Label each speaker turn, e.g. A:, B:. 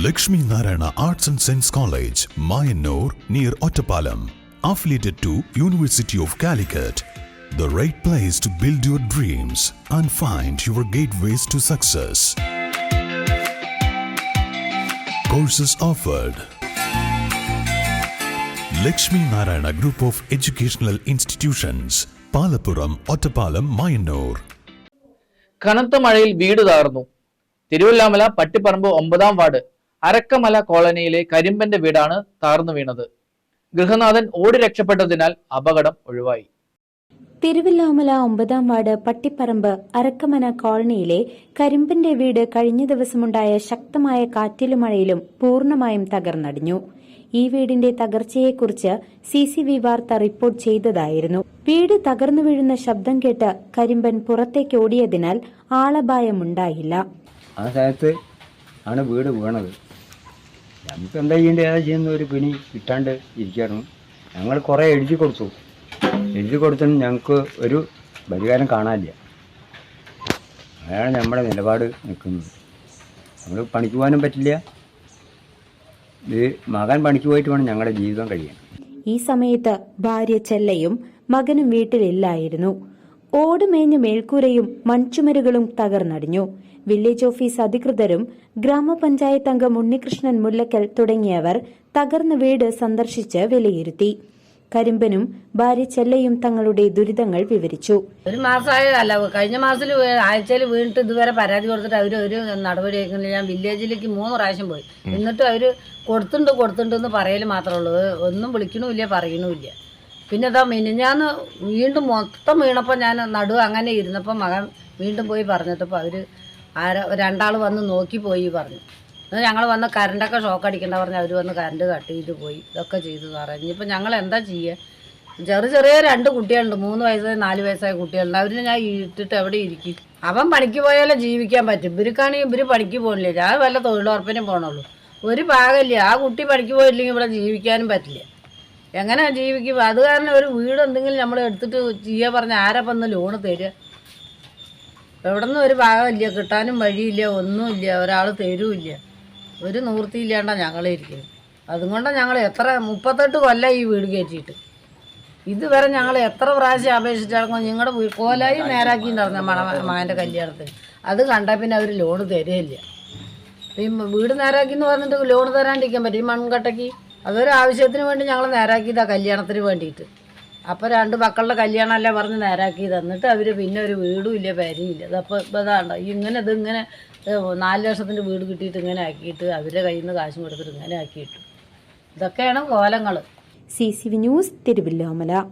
A: Lakshmi Narayana Arts and Science College, Mayanur, near Ottapalam. Affiliated to University of Calicut. The right place to build your dreams and find your gateways to success. Courses offered. Lakshmi Narayana Group of Educational Institutions, Palappuram, Ottapalam, Mayanur.
B: കനത്ത മഴയിൽ വീട് തകർന്നു. Thiruvallamala Pattiparambu 9-ാം ward അരക്കമല കോളനിയിലെ കരിമ്പന്റെ വീടാണ് തകർന്നു വീണത്. ഗൃഹനാഥൻ ഓടി രക്ഷപ്പെട്ടതിനാൽ അപകടം ഒഴിവായി.
C: തിരുവല്ലാമല 9-ാം വാർഡ് പട്ടിപ്പറമ്പ് അരക്കമന കോളനിയിലെ കരിമ്പന്റെ വീട് കഴിഞ്ഞ ദിവസമുണ്ടായ ശക്തമായ കാറ്റിലും മഴയിലും പൂർണ്ണമായും തകർന്നടിഞ്ഞു. ഈ വീടിന്റെ തകർച്ചയെക്കുറിച്ച് CCV വാർത്ത റിപ്പോർട്ട് ചെയ്തതായിരുന്നു. വീട് തകർന്നു വീഴുന്ന ശബ്ദം കേട്ട് കരിമ്പൻ പുറത്തേക്ക് ഓടിയതിനാൽ ആളപായമുണ്ടായില്ല.
D: ആ സമയത്ത് ആണ് വീട് വീണത്. നമുക്ക് എന്താ ചെയ്യേണ്ടത്, ഏതാ ചെയ്യുന്ന ഒരു പിണി കിട്ടാണ്ട് ഇരിക്കായിരുന്നു. ഞങ്ങൾ കുറേ എഴുതി കൊടുത്തും ഞങ്ങൾക്ക് ഒരു പരിഹാരം കാണാനില്ല. അതാണ് നമ്മുടെ നിലപാട് നിൽക്കുന്നത്. നമ്മൾ പണിക്ക് പോകാനും പറ്റില്ല. മകൻ പണിക്ക് പോയിട്ട് വേണം ഞങ്ങളുടെ ജീവിതം കഴിയാൻ.
C: ഈ സമയത്ത് ഭാര്യ ചെല്ലയും മകനും വീട്ടിലില്ലായിരുന്നു. ഓടുമേഞ്ഞ മേൽക്കൂരയും മൺചുമരുകളും തകർന്നടിഞ്ഞു. വില്ലേജ് ഓഫീസ് അധികൃതരും ഗ്രാമപഞ്ചായത്ത് അംഗം ഉണ്ണികൃഷ്ണൻ മുല്ലക്കൽ തുടങ്ങിയവർ തകർന്ന വീട് സന്ദർശിച്ച് വിലയിരുത്തി. കരിമ്പനും ഭാര്യ ചെല്ലയും തങ്ങളുടെ ദുരിതങ്ങൾ വിവരിച്ചു.
E: ഒരു മാസമായതല്ല, കഴിഞ്ഞ മാസത്തിൽ ആഴ്ചയിൽ വീണിട്ട് ഇതുവരെ പരാതി കൊടുത്തിട്ട് അവർ ഒരു നടപടി എടുക്കുന്നില്ല. ഞാൻ വില്ലേജിലേക്ക് 3 പ്രാവശ്യം പോയി. എന്നിട്ട് അവർ കൊടുത്തിട്ടുണ്ടെന്ന് പറയൽ മാത്രമേ ഉള്ളൂ. ഒന്നും വിളിക്കണമില്ല, പറയണമില്ല. പിന്നെ ഇതാ മിനിഞ്ഞാന്ന് വീണ്ടും മൊത്തം വീണപ്പോൾ ഞാൻ അങ്ങനെ ഇരുന്നപ്പോൾ മകൻ വീണ്ടും പോയി പറഞ്ഞിട്ടപ്പോൾ അവർ 2 വന്ന് നോക്കി പോയി പറഞ്ഞു. ഞങ്ങൾ വന്ന് കറണ്ടൊക്കെ ഷോക്ക് അടിക്കേണ്ട പറഞ്ഞ് അവർ വന്ന് കറണ്ട് കട്ട് ചെയ്ത് പോയി. ഇതൊക്കെ ചെയ്തു സാറേ. ഇനിയിപ്പോൾ ഞങ്ങൾ എന്താ ചെയ്യുക? ചെറിയ 2 കുട്ടികളുണ്ട്, 3 വയസ്സായ 4 വയസ്സായ കുട്ടികളുണ്ട്. അവരിനെ ഞാൻ ഇട്ടിട്ട് എവിടെ ഇരിക്കും? അവൻ പണിക്ക് പോയാലേ ജീവിക്കാൻ പറ്റും. ഇവർക്കാണെങ്കിൽ ഇവർ പണിക്ക് പോകണില്ല. ഞാൻ വല്ല തൊഴിലുറപ്പിനും പോകണുള്ളൂ. ഒരു ഭാഗമില്ല. ആ കുട്ടി പണിക്ക് പോയില്ലെങ്കിൽ ഇവിടെ ജീവിക്കാനും പറ്റില്ല. എങ്ങനെ ജീവിക്കും? അത് കാരണം ഒരു വീട് എന്തെങ്കിലും നമ്മൾ എടുത്തിട്ട് ചെയ്യാൻ പറഞ്ഞാൽ ആരപ്പം ലോണ് തരിക? എവിടെ നിന്നും ഒരു ഭാഗമില്ല, കിട്ടാനും വഴിയില്ല, ഒന്നുമില്ല, ഒരാൾ തരുമില്ല. ഒരു നിവൃത്തിയില്ലാണ്ടാണ് ഞങ്ങളിരിക്കുന്നത്. അതുകൊണ്ടാണ് ഞങ്ങൾ 38 കൊല്ലം ഈ വീട് കയറ്റിയിട്ട്. ഇതുവരെ ഞങ്ങൾ എത്ര പ്രാവശ്യം അപേക്ഷിച്ചാൽ നിങ്ങളുടെ കോലായി നേരാക്കിയിട്ടുണ്ടായിരുന്നു മകൻ്റെ കല്യാണത്തിന്. അത് കണ്ടാൽ പിന്നെ അവർ ലോണ് തരികയില്ല. ഈ വീട് നേരാക്കി എന്ന് പറഞ്ഞിട്ട് ലോണ് തരാണ്ടിരിക്കാൻ പറ്റും. ഈ മൺകട്ടയ്ക്ക് അതൊരു ആവശ്യത്തിന് വേണ്ടി ഞങ്ങൾ നേരാക്കിയതാണ്, കല്യാണത്തിന് വേണ്ടിയിട്ട്. അപ്പോൾ 2 മക്കളുടെ കല്യാണമല്ലേ പറഞ്ഞ് നേരാക്കി തന്നിട്ട് അവർ പിന്നെ ഒരു വീടും ഇല്ല, പേരും ഇല്ല. അതപ്പോൾ ഇതാണ്ടോ ഇതിങ്ങനെ 4 ലക്ഷത്തിൻ്റെ വീട് കിട്ടിയിട്ട് ഇങ്ങനെ ആക്കിയിട്ട് അവരുടെ കയ്യിൽ നിന്ന് കാശും കൊടുത്തിട്ട് ഇങ്ങനെ ആക്കിയിട്ടു. ഇതൊക്കെയാണ് കോലങ്ങൾ.
C: CCV news, Thiruvallamala.